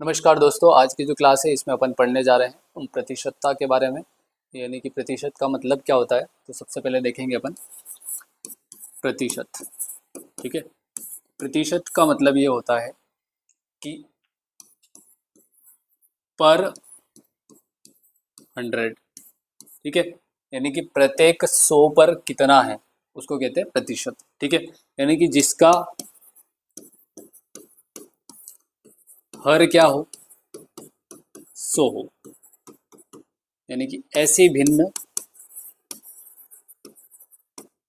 नमस्कार दोस्तों, आज की जो क्लास है इसमें अपन पढ़ने जा रहे हैं प्रतिशतता के बारे में। यानी कि प्रतिशत का मतलब क्या होता है। तो सबसे पहले देखेंगे अपन प्रतिशत। ठीक है, प्रतिशत का मतलब ये होता है कि पर 100। ठीक है, यानी कि प्रत्येक 100 पर कितना है उसको कहते हैं प्रतिशत। ठीक है, यानी कि जिसका हर क्या हो 100 हो, यानी कि ऐसे भिन्न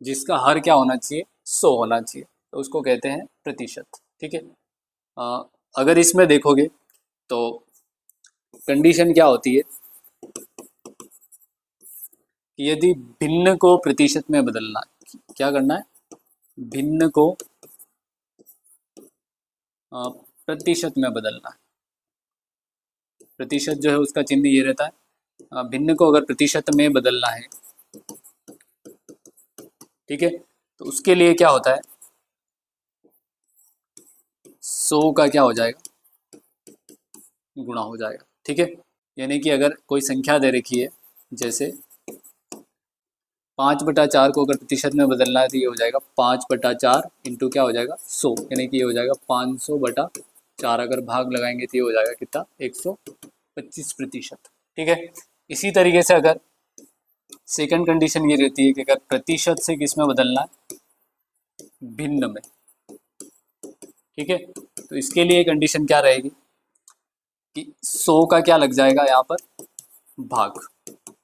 जिसका हर क्या होना चाहिए 100 होना चाहिए, तो उसको कहते हैं प्रतिशत। ठीक है, अगर इसमें देखोगे तो कंडीशन क्या होती है कि यदि भिन्न को प्रतिशत में बदलना है, क्या करना है, भिन्न को प्रतिशत में बदलना है। प्रतिशत जो है उसका चिन्ह ये रहता है, भिन्न को अगर प्रतिशत में बदलना है, ठीक है, तो उसके लिए क्या होता है, 100 का क्या हो जाएगा, गुणा हो जाएगा। ठीक है, यानी कि अगर कोई संख्या दे रखी है, जैसे 5/4 को अगर प्रतिशत में बदलना है तो ये हो जाएगा 5/4 इंटू क्या हो जाएगा 100, यानी कि ये हो जाएगा 500/4। अगर भाग लगाएंगे तो ये हो जाएगा कितना, 125%। ठीक है, इसी तरीके से अगर सेकंड कंडीशन ये रहती है कि अगर प्रतिशत से किस में बदलना है, भिन्न में। ठीक है, तो इसके लिए कंडीशन क्या रहेगी कि 100 का क्या लग जाएगा यहाँ पर, भाग।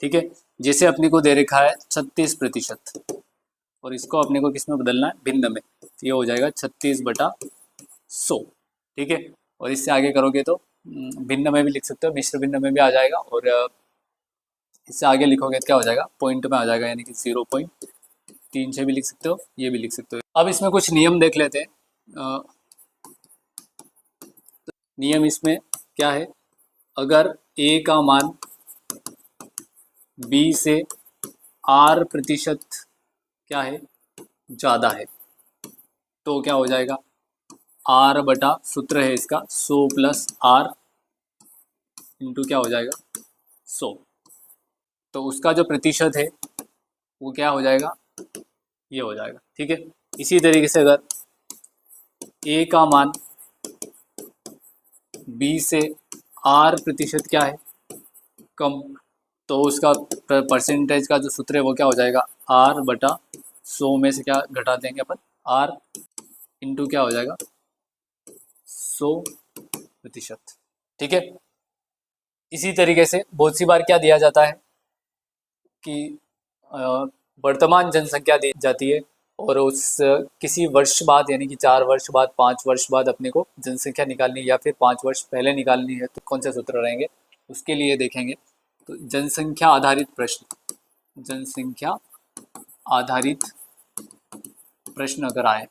ठीक है, जैसे अपने को दे रखा है 36% और इसको अपने को किस में बदलना है, भिन्न में, तो ये हो जाएगा 36/100। ठीक है, और इससे आगे करोगे तो भिन्न में भी लिख सकते हो, मिश्र भिन्न में भी आ जाएगा, और इससे आगे लिखोगे तो क्या हो जाएगा, पॉइंट में आ जाएगा, यानी कि 0.3 से भी लिख सकते हो, ये भी लिख सकते हो। अब इसमें कुछ नियम देख लेते हैं। नियम इसमें क्या है, अगर a का मान b से r% क्या है, ज़्यादा है, तो क्या हो जाएगा, r बटा सूत्र है इसका 100 + r इंटू क्या हो जाएगा 100। तो उसका जो प्रतिशत है वो क्या हो जाएगा, ये हो जाएगा। ठीक है, इसी तरीके से अगर a का मान b से r% क्या है, कम, तो उसका परसेंटेज का जो सूत्र है वो क्या हो जाएगा, r/100 में से क्या घटा देंगे अपन, r इंटू क्या हो जाएगा 100%। ठीक है, इसी तरीके से बहुत सी बार क्या दिया जाता है कि वर्तमान जनसंख्या दी जाती है, और उस किसी वर्ष बाद, यानी कि 4 वर्ष बाद, 5 वर्ष बाद अपने को जनसंख्या निकालनी है, या फिर 5 वर्ष पहले निकालनी है, तो कौन से सूत्र रहेंगे उसके लिए देखेंगे। तो जनसंख्या आधारित प्रश्न, जनसंख्या आधारित प्रश्न अगर आए,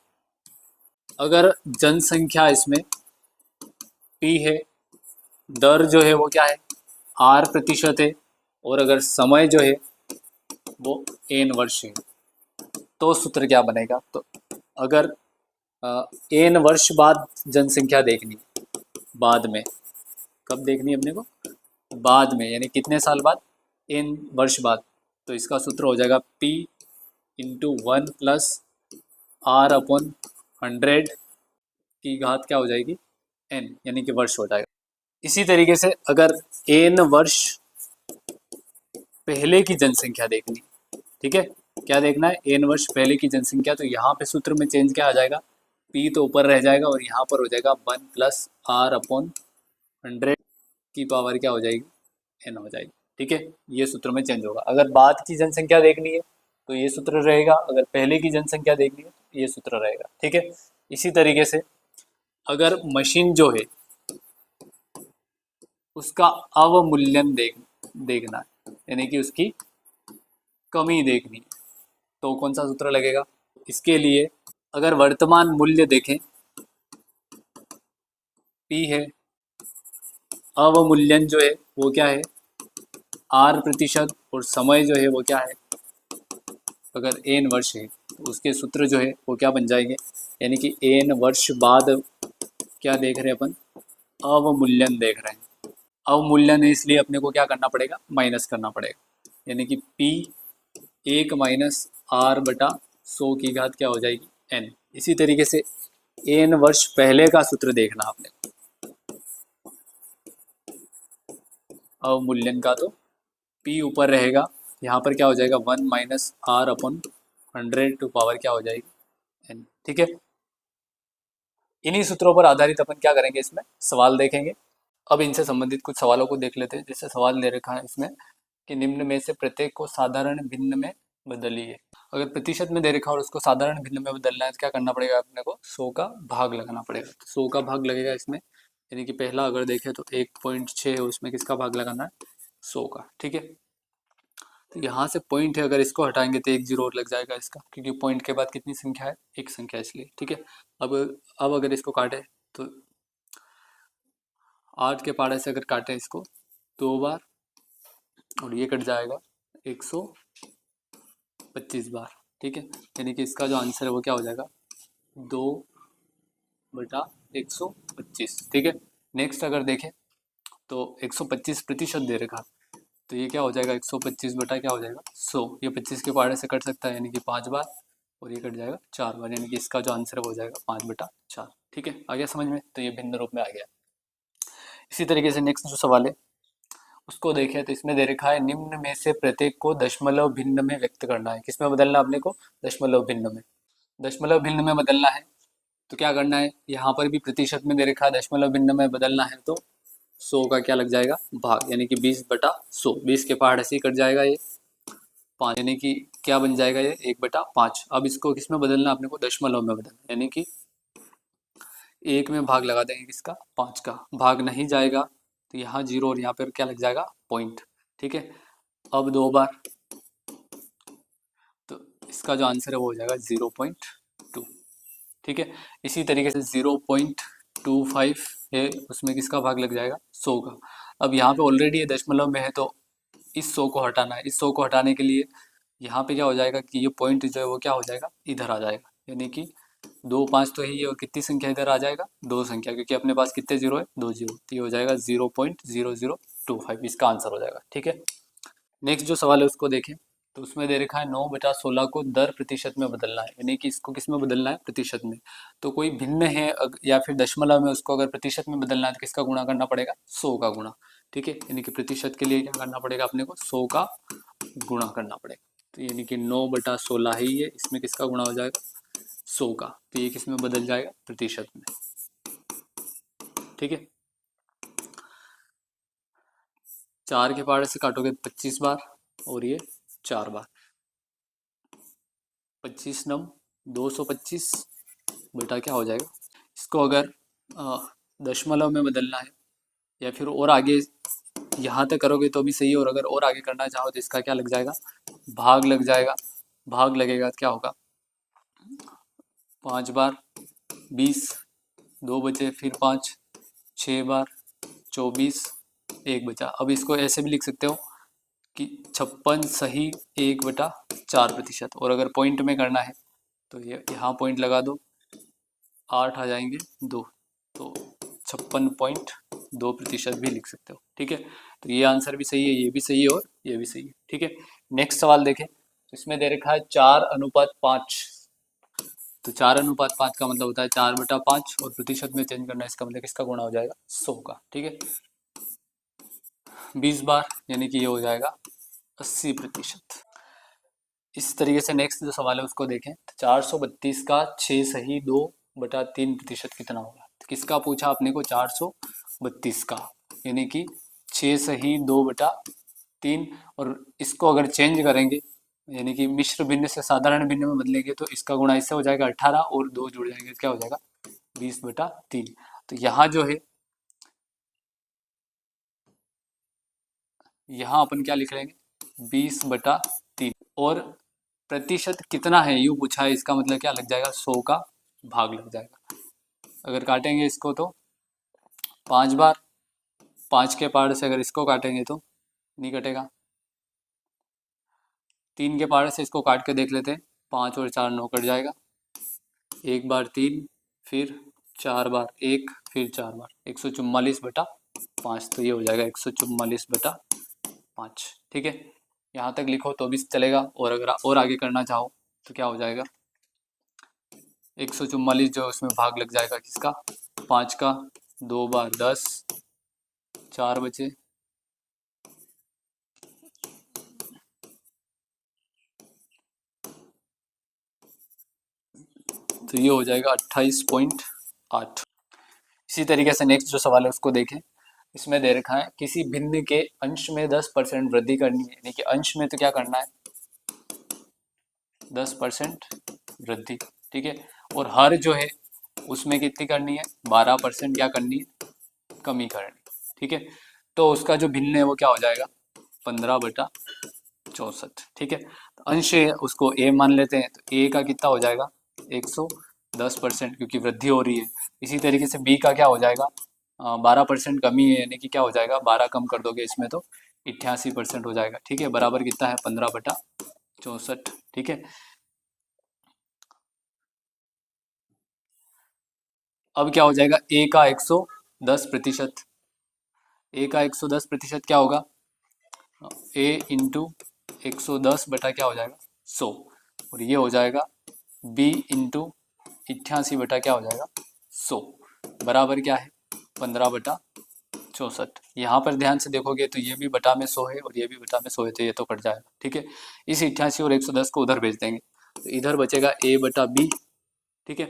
अगर जनसंख्या इसमें p है, दर जो है वो क्या है, r% है, और अगर समय जो है वो n वर्ष है, तो सूत्र क्या बनेगा। तो अगर n वर्ष बाद जनसंख्या देखनी, बाद में, कब देखनी है अपने को, बाद में, यानी कितने साल बाद, n वर्ष बाद, तो इसका सूत्र हो जाएगा p इंटू 1 + r/100 की घात क्या हो जाएगी n, यानी कि वर्ष हो जाएगा। इसी तरीके से अगर n वर्ष पहले की जनसंख्या देखनी, ठीक है, क्या देखना है, n वर्ष पहले की जनसंख्या, तो यहाँ पे सूत्र में चेंज क्या आ जाएगा, p तो ऊपर रह जाएगा और यहाँ पर हो जाएगा 1 + r/100 की पावर क्या हो जाएगी, n हो जाएगी। ठीक है, ये सूत्र में चेंज होगा। अगर बाद की जनसंख्या देखनी है तो ये सूत्र रहेगा, अगर पहले की जनसंख्या देखनी है तो ये सूत्र रहेगा। ठीक है, इसी तरीके से अगर मशीन जो है उसका अवमूल्यन देखना है, यानी कि उसकी कमी देखनी है, तो कौन सा सूत्र लगेगा। इसके लिए अगर वर्तमान मूल्य देखें, P है, अवमूल्यन जो है वो क्या है, r%, और समय जो है वो क्या है, अगर n वर्ष है तो उसके सूत्र जो है वो क्या बन जाएंगे, यानी कि n वर्ष बाद क्या देख रहे हैं अपन, अवमूल्यन देख रहे हैं। अवमूल्यन है इसलिए अपने को क्या करना पड़ेगा, माइनस करना पड़ेगा, यानी कि P 1 - R/100 की घात क्या हो जाएगी, n। इसी तरीके से n वर्ष पहले का सूत्र देखना आपने, अवमूल्यन का तो P ऊपर रहेगा, यहाँ पर क्या हो जाएगा 1 - R/100 टू पावर क्या हो जाएगी n। ठीक है, इन्हीं सूत्रों पर आधारित अपन क्या करेंगे, इसमें सवाल देखेंगे। अब इनसे संबंधित कुछ सवालों को देख लेते हैं। जैसे सवाल दे रखा है इसमें कि निम्न में से प्रत्येक को साधारण भिन्न में बदलिए। अगर प्रतिशत में दे रखा और उसको साधारण भिन्न में बदलना है तो क्या करना पड़ेगा अपने को, 100 का भाग लगाना पड़ेगा। तो 100 का भाग लगेगा इसमें, यानी कि पहला अगर देखें तो 1.6 है, उसमें किसका भाग लगाना है, 100 का। ठीक है, तो यहाँ से पॉइंट है, अगर इसको हटाएंगे तो 1 जीरो और लग जाएगा इसका, क्योंकि पॉइंट के बाद कितनी संख्या है, एक संख्या, इसलिए। ठीक है, अब अगर इसको काटे तो 8 के पाड़े से अगर काटे इसको 2 बार और ये कट जाएगा 125 बार। ठीक है, यानी कि इसका जो आंसर है वो क्या हो जाएगा, 2/125। ठीक है, नेक्स्ट अगर देखें तो 125% दे रखा, तो ये क्या हो जाएगा, 125 बटा क्या हो जाएगा, 100। ये 25 के पाड़े से कट सकता है, यानी कि 5 बार, और ये कट जाएगा 4 बार, यानी कि इसका जो आंसर है वो हो जाएगा 5/4। ठीक है, आ गया समझ में, तो ये भिन्न रूप में आ गया। इसी तरीके से नेक्स्ट जो सवाल है उसको देखें तो इसमें दे रखा है निम्न में से प्रत्येक को दशमलव भिन्न में व्यक्त करना है। किसमें बदलना है अपने को, दशमलव भिन्न में। दशमलव भिन्न में बदलना है तो क्या करना है, यहाँ पर भी प्रतिशत में दे रखा है, दशमलव भिन्न में बदलना है तो 100 का क्या लग जाएगा, भाग, यानी कि 20/100। 20 के पहाड़ ऐसे ही कट जाएगा, ये 5, यानी कि क्या बन जाएगा, ये 1/5। अब इसको किसमें बदलना अपने को, दशमलव में बदलना, यानी कि 1 में भाग लगा देंगे किसका, 5 का। भाग नहीं जाएगा तो यहाँ 0 और यहाँ पर क्या लग जाएगा, पॉइंट। ठीक है, अब 2 बार, तो इसका जो आंसर है वो हो जाएगा 0.2। ठीक है, इसी तरीके से 0.25 है, उसमें किसका भाग लग जाएगा, 100 का। अब यहाँ पे ऑलरेडी ये दशमलव में है तो इस 100 को हटाना है। इस 100 को हटाने के लिए यहाँ पे क्या हो जाएगा कि ये पॉइंट जो है वो क्या हो जाएगा, इधर आ जाएगा, यानी कि 2 5 तो है ये, और कितनी संख्या इधर आ जाएगा, 2 संख्या, क्योंकि अपने पास कितने जीरो है, 2 जीरो, तो ये हो जाएगा 0.0025, इसका आंसर हो जाएगा। ठीक है, नेक्स्ट जो सवाल है उसको देखें तो उसमें दे रखा है 9/16 को दर प्रतिशत में बदलना है, यानी कि इसको किस में बदलना है, प्रतिशत में। तो कोई भिन्न है या फिर दशमलव में, उसको अगर प्रतिशत में बदलना है तो किसका गुणा करना पड़ेगा, 100 का गुणा। ठीक है, यानी कि प्रतिशत के लिए क्या करना पड़ेगा अपने को, 100 का गुणा करना पड़ेगा। तो यानी कि 9/16 ही है, इसमें किसका गुणा हो जाएगा, 100 का, तो ये किस में बदल जाएगा, प्रतिशत में। ठीक है, 4 के पहाड़े से काटोगे 25 बार और ये 4 बार, 25 नम 225 बेटा क्या हो जाएगा। इसको अगर दशमलव में बदलना है या फिर और आगे यहाँ तक करोगे तो भी सही है, और अगर और आगे करना चाहो तो इसका क्या लग जाएगा, भाग लग जाएगा। भाग लगेगा तो क्या होगा, 5 बार 20, 2 बचे, फिर 5, 6 बार 24, 1 बचा। अब इसको ऐसे भी लिख सकते हो कि 56 सही 1/4%। और अगर पॉइंट में करना है तो ये यहाँ पॉइंट लगा दो, 8 आ जाएंगे 2, तो 56.2% भी लिख सकते हो। ठीक है, तो ये आंसर भी सही है, ये भी सही है और ये भी सही है। ठीक है, नेक्स्ट सवाल देखें तो इसमें दे रखा है 4:5। तो 4:5 का मतलब होता है 4/5, और प्रतिशत में चेंज करना है, इसका मतलब किसका गुणा हो जाएगा, 100 का। ठीक है, 20 बार, यानी कि ये हो जाएगा 80%। इस तरीके से नेक्स्ट जो सवाल है उसको देखें तो 432 का 6 सही 2/3% कितना होगा। तो किसका पूछा अपने को, 432 का, यानी कि 6 सही 2/3, और इसको अगर चेंज करेंगे यानी कि मिश्र भिन्न से साधारण भिन्न में बदलेंगे तो इसका गुणा इससे हो जाएगा 18, और 2 जुड़ जाएंगे तो क्या हो जाएगा 20/3। तो यहाँ जो है, यहाँ अपन क्या लिख लेंगे, 20/3, और प्रतिशत कितना है यूँ पूछा है, इसका मतलब क्या लग जाएगा, 100 का भाग लग जाएगा। अगर काटेंगे इसको तो 5 बार, 5 के पार से अगर इसको काटेंगे तो नहीं कटेगा। 3 के पार से इसको काट के देख लेते हैं, 5 और 4 9 कट जाएगा। 1 बार 3, फिर 4 बार 1, फिर 4 बार 144/5, तो ये हो जाएगा 144/5। ठीक है, यहाँ तक लिखो तो भी चलेगा, और अगर और आगे करना चाहो तो क्या हो जाएगा, 144 जो उसमें भाग लग जाएगा किसका, 5 का, 2 बार 10, 4 बचे, तो ये हो जाएगा 28.8। इसी तरीके से नेक्स्ट जो सवाल है उसको देखें। इसमें दे रखा है किसी भिन्न के अंश में 10% वृद्धि करनी है, यानी कि अंश में तो क्या करना है, 10% वृद्धि। ठीक है, और हर जो है उसमें कितनी करनी है, 12% क्या करनी है, कमी करनी। ठीक है, तो उसका जो भिन्न है वो क्या हो जाएगा, 15/64। ठीक है, तो अंश है उसको ए मान लेते हैं, तो ए का कितना हो जाएगा, 110%, क्योंकि वृद्धि हो रही है। इसी तरीके से बी का क्या हो जाएगा, 12% कमी है, यानी कि क्या हो जाएगा, 12 कम कर दोगे इसमें तो 88% हो जाएगा। ठीक है, बराबर कितना है, 15/64। ठीक है, अब क्या हो जाएगा, ए का 110%, ए का 110% क्या होगा, ए इंटू 110 बटा क्या हो जाएगा, 100, और ये हो जाएगा बी इंटू 88 बटा क्या हो जाएगा, 100, बराबर क्या है, 15/64। यहाँ पर ध्यान से देखोगे तो ये भी बटा में 100 है और ये भी बटा में 100 है, तो ये तो कट जाएगा। ठीक है, इस 88 और 110 को उधर भेज देंगे, तो इधर बचेगा a बटा बी। ठीक है,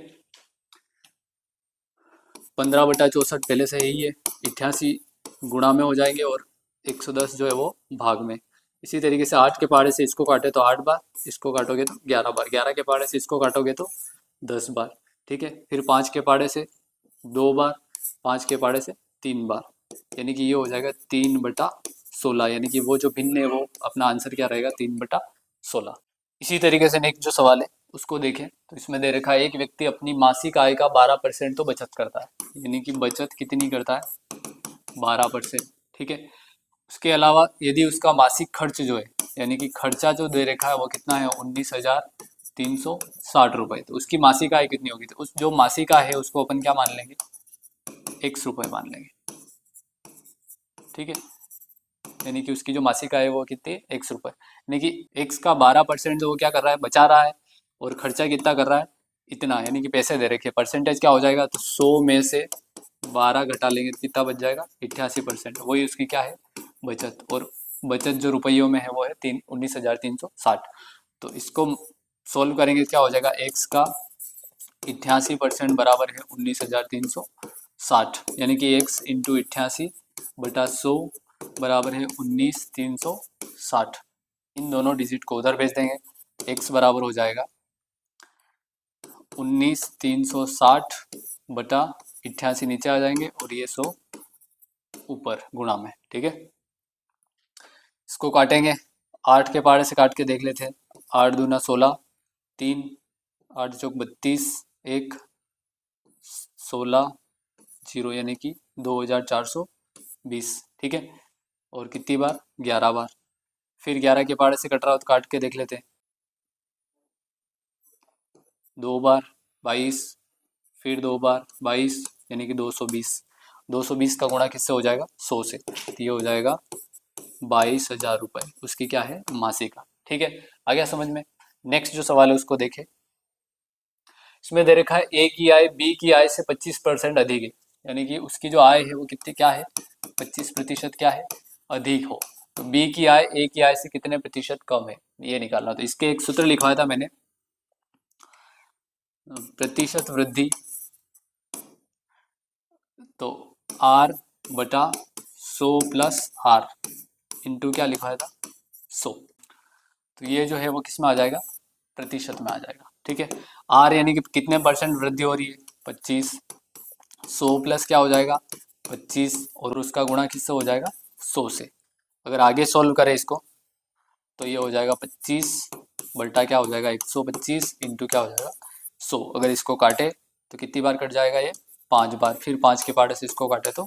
15/64 पहले से यही है, 88 गुणा में हो जाएंगे और 110 जो है वो भाग में। इसी तरीके से 8 के पहाड़े से इसको काटे तो 8 बार, इसको काटोगे तो 11 बार, 11 के पहाड़े से इसको काटोगे तो 10 बार। ठीक है, फिर 5 के पहाड़े से 2 बार, 5 के पहाड़े से 3 बार, यानी कि ये हो जाएगा 3/16, यानी कि वो जो भिन्न है वो अपना आंसर क्या रहेगा, 3/16। इसी तरीके से नेक्स्ट जो सवाल है उसको देखें, तो इसमें दे रखा है एक व्यक्ति अपनी मासिक आय का 12% तो बचत करता है, यानी कि बचत कितनी करता है, 12%। ठीक है, उसके अलावा यदि उसका मासिक खर्च जो है, यानी कि खर्चा जो दे रखा है वो कितना है, 19,360 रुपये, तो उसकी मासिक आय कितनी होगी, तो उस जो मासिक आय है उसको अपन क्या मान लेंगे, x रुपये मान लेंगे। ठीक है, यानी कि उसकी जो मासिक आय है वो कितनी है, x रुपये, यानी कि x का 12% जो वो क्या कर रहा है, बचा रहा है, और खर्चा कितना कर रहा है, इतना, यानी कि पैसे दे रखे, परसेंटेज क्या हो जाएगा, तो 100 में से 12 घटा लेंगे तो कितना बच जाएगा, 88%, वही उसकी क्या है, बचत। और बचत जो रुपयों में है वो है 19,360। तो इसको सोल्व करेंगे क्या हो जाएगा, x का 88% बराबर है 19,360, यानी कि x इंटू 88/100 बराबर है 19,360। इन दोनों डिजिट को उधर भेज देंगे, x बराबर हो जाएगा 19,360/88, नीचे आ जाएंगे और ये 100 ऊपर गुणा में। ठीक है, इसको काटेंगे, 8 के पहाड़े से काट के देख लेते हैं, 8 दूना 16, 3, 8 चौक 32, 1, 16, 0, यानी कि 2,420। ठीक है, और कितनी बार, 11 बार। फिर 11 के पहाड़े से कट रहा हो तो काट के देख लेते हैं, 2 बार 22, फिर 2 बार 22, यानी कि 220। 220 का गुणा किससे हो जाएगा, 100 से, तो ये हो जाएगा 22,000 रुपये उसकी क्या है, मासिक। ठीक है, आ गया समझ में। नेक्स्ट जो सवाल है उसको देखें, इसमें दे रखा है ए की आय बी की आय से 25% अधिक है, यानी कि उसकी जो आय है वो कितनी क्या है, 25% क्या है, अधिक हो। तो बी की आय ए की आय से कितने प्रतिशत कम है, ये निकालना। तो इसके एक सूत्र लिखवाया था मैंने, प्रतिशत वृद्धि, तो R बटा 100 प्लस R इंटू क्या लिखवाया था, 100। तो ये जो है वो किस में आ जाएगा, प्रतिशत में आ जाएगा। ठीक है, R यानी कि कितने परसेंट वृद्धि हो रही है, 25, 100 प्लस क्या हो जाएगा, 25, और उसका गुणा किससे हो जाएगा, 100 से। अगर आगे सॉल्व करें इसको तो ये हो जाएगा 25 बल्टा क्या हो जाएगा, 125 इंटू क्या हो जाएगा, 100। अगर इसको काटे तो कितनी बार कट जाएगा, ये 5 बार। फिर 5 के पार्ट से इसको काटे तो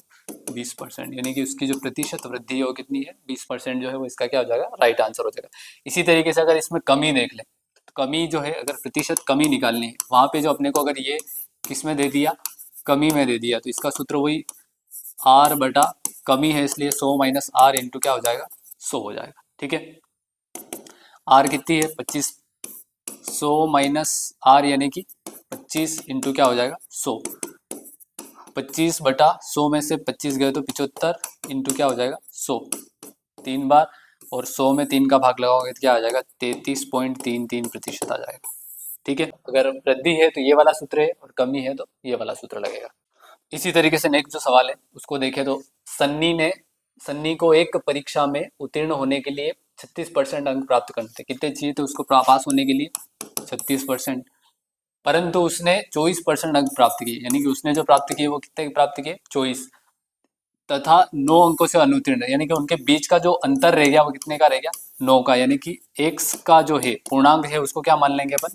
20%, यानी कि उसकी जो प्रतिशत वृद्धि है वो कितनी है, 20% जो है वो इसका क्या हो जाएगा, राइट आंसर हो जाएगा। इसी तरीके से अगर इसमें कमी देख लें, तो कमी जो है, अगर प्रतिशत कमी निकालनी है, वहाँ पे जो अपने को अगर ये किस में दे दिया, कमी में दे दिया, तो इसका सूत्र वही r बटा कमी है इसलिए 100 माइनस r इंटू क्या हो जाएगा 100 हो जाएगा। ठीक है, r कितनी है 25, 100 माइनस r यानी कि 25 इंटू क्या हो जाएगा 100, 25 बटा 100 में से 25 गए तो 75 इंटू क्या हो जाएगा 100, 3 बार, और 100 में 3 का भाग लगाओगे तो क्या आ जाएगा 33.33% आ जाएगा। ठीक है, अगर वृद्धि है तो ये वाला सूत्र है और कमी है तो ये वाला सूत्र लगेगा। इसी तरीके से नेक्स्ट जो सवाल है उसको देखें तो सन्नी को एक परीक्षा में उत्तीर्ण होने के लिए 36% अंक प्राप्त करने थे। कितने चाहिए थे उसको पास होने के लिए 36%, परंतु उसने 24% अंक प्राप्त किए, यानी कि उसने जो प्राप्त किए वो कितने प्राप्त किए 24, तथा 9 अंकों से अनुत्तीर्ण, यानी कि उनके बीच का जो अंतर रह गया वो कितने का रह गया 9 का, यानी कि x का जो है पूर्णांक है उसको क्या मान लेंगे अपन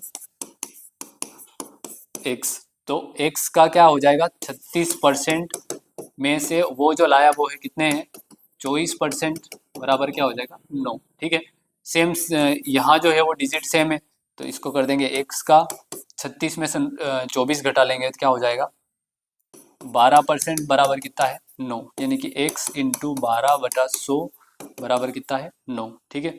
x, तो x का क्या हो जाएगा 36% में से वो जो लाया वो है कितने हैं 24%, बराबर क्या हो जाएगा 9। ठीक है, सेम यहाँ जो है वो डिजिट सेम है, तो इसको कर देंगे x का 36 में से 24 घटा लेंगे तो क्या हो जाएगा 12% बराबर कितना है 9, यानी कि x इंटू 12/100 बराबर कितना है 9। ठीक है,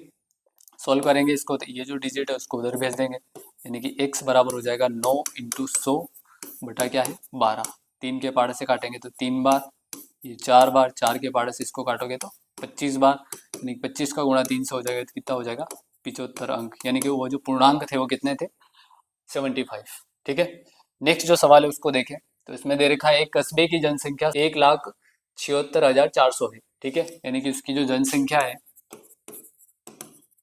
सॉल्व करेंगे इसको तो ये जो डिजिट है उसको उधर भेज देंगे, यानी कि x बराबर हो जाएगा 9 इंटू 100 बटा क्या है 12, 3 के पाड़े से काटेंगे तो 3 बार, ये 4 बार, 4 के पाड़े से इसको काटोगे तो 25 बार, यानी 25 का गुणा 3 से हो जाएगा तो कितना हो जाएगा 75 अंक, यानी कि वो जो पूर्णांक थे वो कितने थे 75। ठीक है, नेक्स्ट जो सवाल है उसको देखें तो इसमें दे रखा है एक कस्बे की जनसंख्या 1,76,400 है। ठीक है, यानी कि उसकी जो जनसंख्या है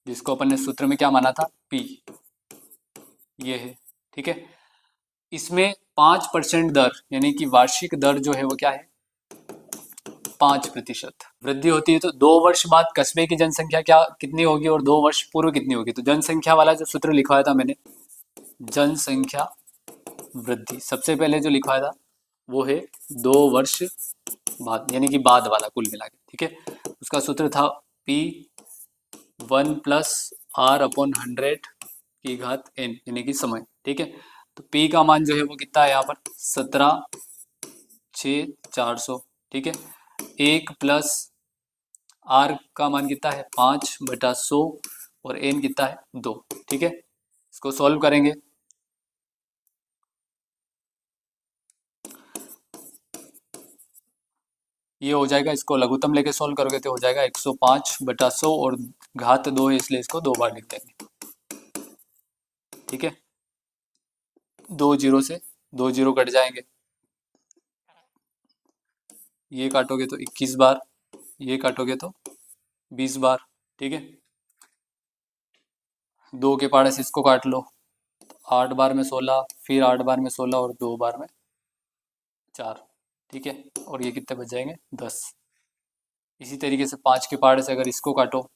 जिसको अपन ने सूत्र में क्या माना था P, ये है। ठीक है, इसमें 5% दर यानी कि वार्षिक दर जो है वो क्या है 5% वृद्धि होती है, तो 2 वर्ष बाद कस्बे की जनसंख्या क्या कितनी होगी और 2 वर्ष पूर्व कितनी होगी। तो जनसंख्या वाला जो सूत्र लिखवाया था मैंने जनसंख्या वृद्धि, सबसे पहले जो लिखवाया था वो है 2 वर्ष बाद, यानी कि बाद वाला कुल मिला के। ठीक है, उसका सूत्र था P1 प्लस R/100 की घात n, यानी कि समय। ठीक है, तो P का मान जो है वो कितना है यहाँ पर 17,6,400। ठीक है, 1 प्लस R का मान कितना है 5/100 और n कितना है 2। ठीक है, इसको सॉल्व करेंगे ये हो जाएगा, इसको लघुत्तम लेके सॉल्व करोगे तो हो जाएगा 105/100 और घात 2 है इसलिए इसको 2 बार लिख देंगे। ठीक है, 2 जीरो से 2 जीरो कट जाएंगे, ये काटोगे तो 21 बार, ये काटोगे तो 20 बार। ठीक है, 2 के पाड़े से इसको काट लो, 8 बार में 16, फिर 8 बार में 16 और 2 बार में 4। ठीक है, और ये कितने बच जाएंगे 10। इसी तरीके से 5 के पाड़े से अगर इसको काटो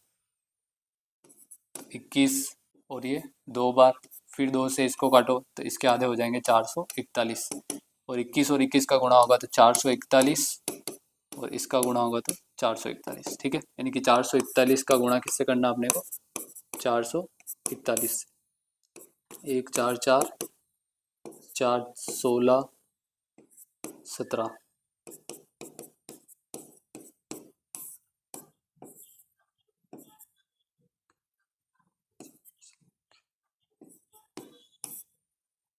21 और ये 2 बार, फिर 2 से इसको काटो तो इसके आधे हो जाएंगे 441, और 21 और 21 का गुणा होगा तो 441 और इसका गुणा होगा तो 441। ठीक है, यानी कि 441 का गुणा किससे करना अपने को 441 से, 1 4 4 4 16 17।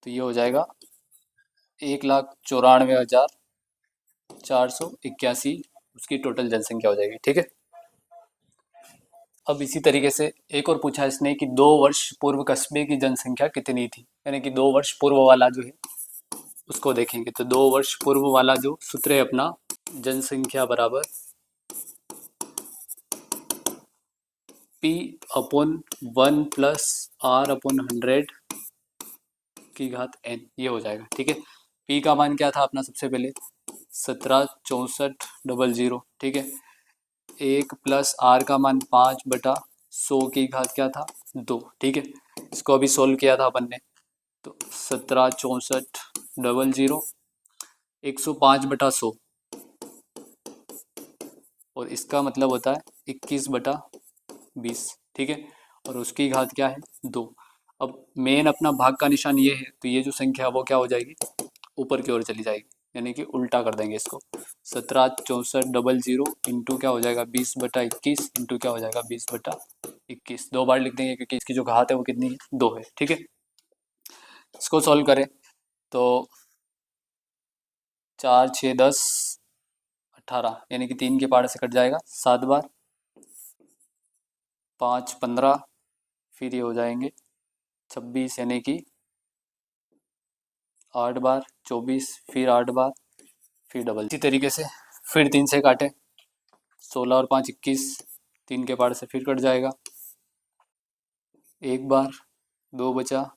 तो ये हो जाएगा 1,94,481 उसकी टोटल जनसंख्या हो जाएगी। ठीक है, अब इसी तरीके से एक और पूछा इसने कि 2 वर्ष पूर्व कस्बे की जनसंख्या कितनी थी, यानी कि 2 वर्ष पूर्व वाला जो है उसको देखेंगे। तो 2 वर्ष पूर्व वाला जो सूत्र है अपना जनसंख्या बराबर P/1 प्लस R/100 की घात n, ये हो जाएगा। ठीक है, P का मान क्या था अपना सबसे पहले 17,64,000। ठीक है, 1 प्लस R का मान 5/100 की घात क्या था 2। ठीक है, इसको अभी सोल्व किया था अपन ने, तो 17,64,000 105/100 और इसका मतलब होता है 21/20। ठीक है, और उसकी घात क्या है 2। अब मेन अपना भाग का निशान ये है, तो ये जो संख्या वो क्या हो जाएगी ऊपर की ओर चली जाएगी, यानी कि उल्टा कर देंगे इसको। 17 64 00 इंटू क्या हो जाएगा 20/21 इंटू क्या हो जाएगा 20/21। 2 बार लिख देंगे क्योंकि इसकी जो घात है वो कितनी है 2 है। ठीक है, इसको सॉल्व करें तो 4 6 10 18 यानी कि 3 के पहाड़े से कट जाएगा 7 बार, 5 15 फिर ये हो जाएंगे 26 यानी कि 8 बार, 24 फिर 8 बार फिर डबल। इसी तरीके से फिर 3 से काटे 16 और 5 21, 3 के पहाड़े से फिर कट जाएगा 1 बार, 2 बचा,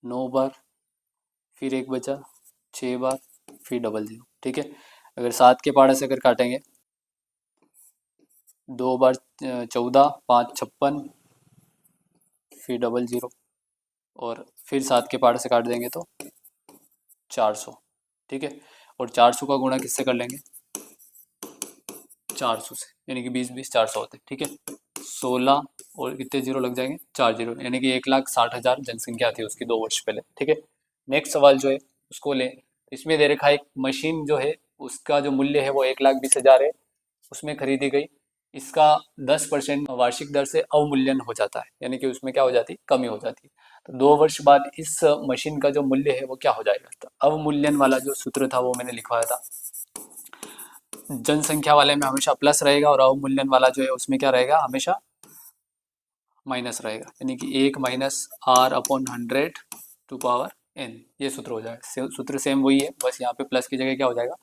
9 बार फिर 1 बचा, 6 बार फिर डबल 0। ठीक है, अगर 7 के पहाड़े से अगर काटेंगे 2 बार 14, 5 56 फिर डबल 0 और फिर 7 के पहाड़े से काट देंगे तो 400। ठीक है, और 400 का गुणा किससे कर लेंगे 400 से, यानी कि 20 20 400 होते हैं। ठीक है, 16 और कितने जीरो लग जाएंगे 4 जीरो, यानी कि 1,60,000 जनसंख्या थी उसकी 2 वर्ष पहले। ठीक है, नेक्स्ट सवाल जो है उसको ले, इसमें दे रखा है एक मशीन जो है उसका जो मूल्य है वो 1,20,000 है, उसमें खरीदी गई, इसका 10% वार्षिक दर से अवमूल्यन हो जाता है, यानी कि उसमें क्या हो जाती है कमी हो जाती है। तो 2 वर्ष बाद इस मशीन का जो मूल्य है वो क्या हो जाएगा। तो अवमूल्यन वाला जो सूत्र था वो मैंने लिखवाया था, जनसंख्या वाले में हमेशा प्लस रहेगा और अवमूल्यन वाला जो है उसमें क्या रहेगा हमेशा माइनस रहेगा, यानी कि 1 minus R/100 to power n, ये सूत्र हो जाएगा। सूत्र सेम वही है, बस यहाँ पे प्लस की जगह क्या हो जाएगा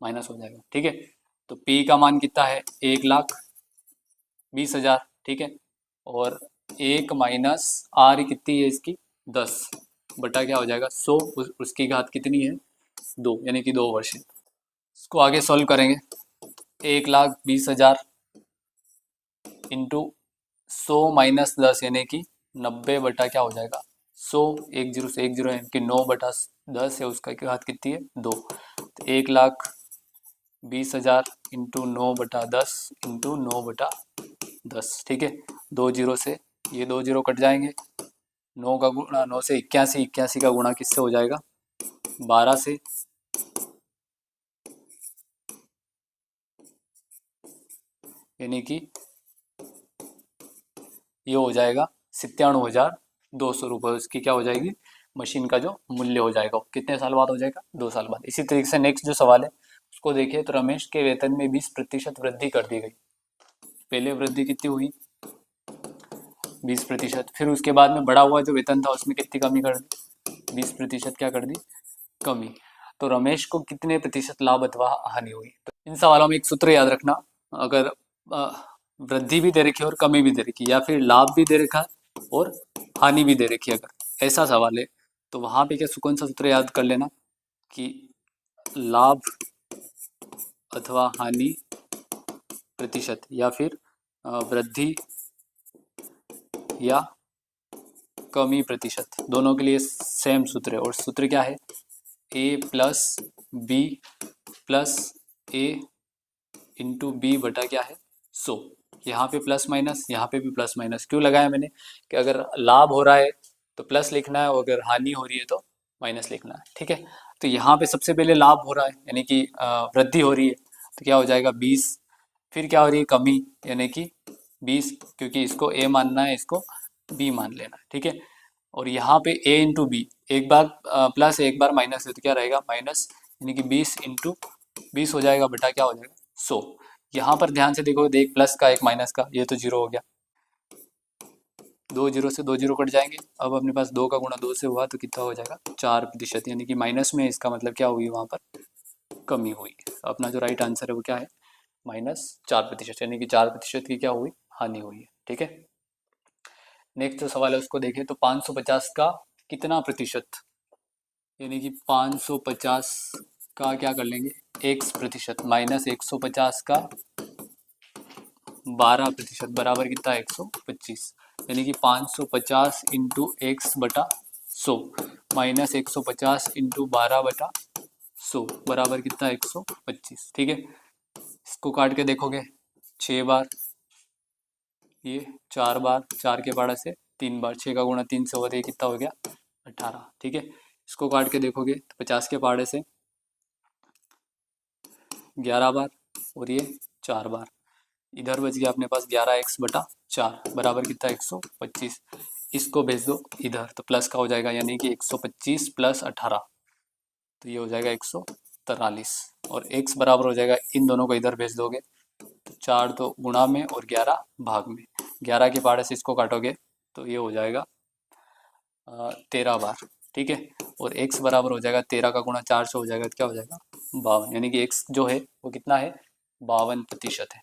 माइनस हो जाएगा। ठीक है, तो P का मान कितना है 1,20,000। ठीक है, और 1 माइनस R कितनी है इसकी 10 बटा क्या हो जाएगा 100, उसकी घात कितनी है 2, यानी कि 2 वर्ष। इसको आगे सॉल्व करेंगे 1,20,000 इंटू 100 माइनस 10 यानी कि 90 बटा क्या हो जाएगा 100, 1 जीरो से 1 जीरो यानी कि 9/10 है, उसका घात कितनी है 2। तो 1,20,000 इंटू 9/10 इंटू 9/10। ठीक है, 2 जीरो से ये 2 जीरो कट जाएंगे, 9 का गुणा 9 से 81, 81 का गुणा किससे हो जाएगा 12 से, यानी कि ये हो जाएगा 97,200 रुपये, उसकी क्या हो जाएगी मशीन का जो मूल्य हो जाएगा। कितने साल बाद हो जाएगा 2 साल बाद। इसी तरीके से नेक्स्ट जो सवाल है उसको देखिए, तो रमेश के वेतन में 20% वृद्धि कर दी गई। पहले वृद्धि कितनी हुई 20%, फिर उसके बाद में बढ़ा हुआ जो वेतन था उसमें कितनी कमी कर दी 20% क्या कर दी कमी। तो रमेश को कितने प्रतिशत लाभ अथवा हानि हुई। तो इन सवालों में एक सूत्र याद रखना, अगर वृद्धि भी दे रखी है और कमी भी दे रखी है, या फिर लाभ भी दे रखा है और हानि भी दे रखी है, अगर ऐसा सवाल है तो वहां पे क्या कौन सा सूत्र याद कर लेना कि लाभ अथवा हानि प्रतिशत या फिर वृद्धि या कमी प्रतिशत, दोनों के लिए सेम सूत्र है। और सूत्र क्या है a plus b plus a into b बटा क्या है 100। यहाँ पे प्लस माइनस, यहाँ पे भी प्लस माइनस क्यों लगाया मैंने कि अगर लाभ हो रहा है तो प्लस लिखना है और अगर हानि हो रही है तो माइनस लिखना है। ठीक है, तो यहाँ पे सबसे पहले लाभ हो रहा है यानी कि वृद्धि हो रही है, तो क्या हो जाएगा 20, फिर क्या हो रही है कमी यानी कि 20, क्योंकि इसको a मानना है इसको b मान लेना है। ठीक है, और यहाँ पे a इंटू बी, एक बार प्लस एक बार माइनस है तो क्या रहेगा माइनस, यानी कि 20 इंटू 20 हो जाएगा बटा क्या हो जाएगा 100। यहाँ पर ध्यान से देखो, एक प्लस का एक माइनस का, ये तो जीरो हो गया, 2 जीरो से 2 जीरो कट जाएंगे। अब अपने पास 2 का गुणा 2 से हुआ तो कितना हो जाएगा 4%, यानी कि माइनस में, इसका मतलब क्या हुई वहाँ पर कमी हुई। अपना जो राइट आंसर है वो क्या है -4%, यानी कि 4% की क्या हुई हानि हुई है। ठीक है, नेक्स्ट जो सवाल है उसको देखें तो 550 का कितना प्रतिशत, यानी कि 550 का क्या कर लेंगे x% माइनस 150 का 12% बराबर कितना है 125, यानी कि 550 इंटू एक्स बटा 100 माइनस 150 इंटू 12/100 बराबर कितना 125। ठीक है, इसको काट के देखोगे 6 बार, ये 4 बार, 4 के पहाड़े से 3 बार, 6 का गुणा 3 से होता है कितना हो गया 18। ठीक है, इसको काट के देखोगे तो 50 के पहाड़े से 11 बार और ये 4 बार। इधर बच गया अपने पास 11x/4 बराबर कितना 125। इसको भेज दो इधर तो प्लस का हो जाएगा, यानी कि 125 + 18 तो ये हो जाएगा 143। और x बराबर हो जाएगा, इन दोनों को इधर भेज दोगे तो 4 तो गुणा में और 11 भाग में, 11 के पहाड़े से इसको काटोगे तो ये हो जाएगा 13 बार। ठीक है, और x बराबर हो जाएगा 13 का गुणा 4 से हो जाएगा, क्या हो जाएगा 52, यानी कि x जो है वो कितना है 52% है।